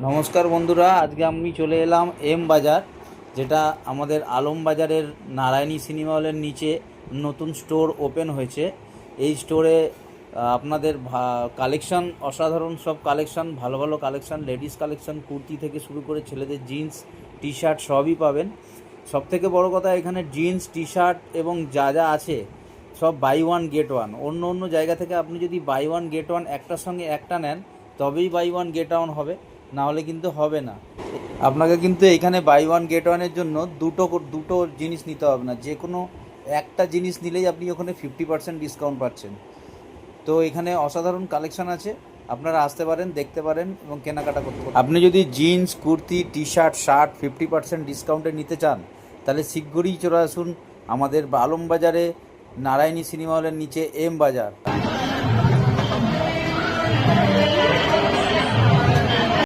নমস্কার বন্ধুরা, আজকে আমি চলে এলাম এম বাজার, যেটা আমাদের আলম বাজারের নারায়ণী সিনেমা হলের নিচে নতুন স্টোর ওপেন হয়েছে। এই স্টোরে আপনাদের কালেকশন, অসাধারণ সব কালেকশন, ভালো ভালো কালেকশন, লেডিস কালেকশন, কুর্তি থেকে শুরু করে ছেলেদের জিন্স টি শার্ট সবই পাবেন। সবথেকে বড় কথা, এখানে জিন্স টি শার্ট এবং যা যা আছে সব বাই ওয়ান গেট ওয়ান। অন্য অন্য জায়গা থেকে আপনি যদি বাই ওয়ান গেট ওয়ান একটার সঙ্গে একটা নেন তবেই বাই ওয়ান গেট ওয়ান হবে, না হলে কিন্তু হবে না। আপনাকে কিন্তু এখানে বাই ওয়ান গেট ওয়ানের জন্য দুটো জিনিস নিতে হবে না, যে কোনো একটা জিনিস নিলেই আপনি ওখানে 50% ডিসকাউন্ট পাচ্ছেন। তো এখানে অসাধারণ কালেকশন আছে, আপনারা আসতে পারেন, দেখতে পারেন এবং কেনাকাটা করতে পারেন। আপনি যদি jeans kurti T shirt shirt 50% ডিসকাউন্টে নিতে চান, তাহলে শীঘ্রই চলে আসুন আমাদের আলম বাজারে, নারায়ণী সিনেমা হলের নিচে এম বাজার।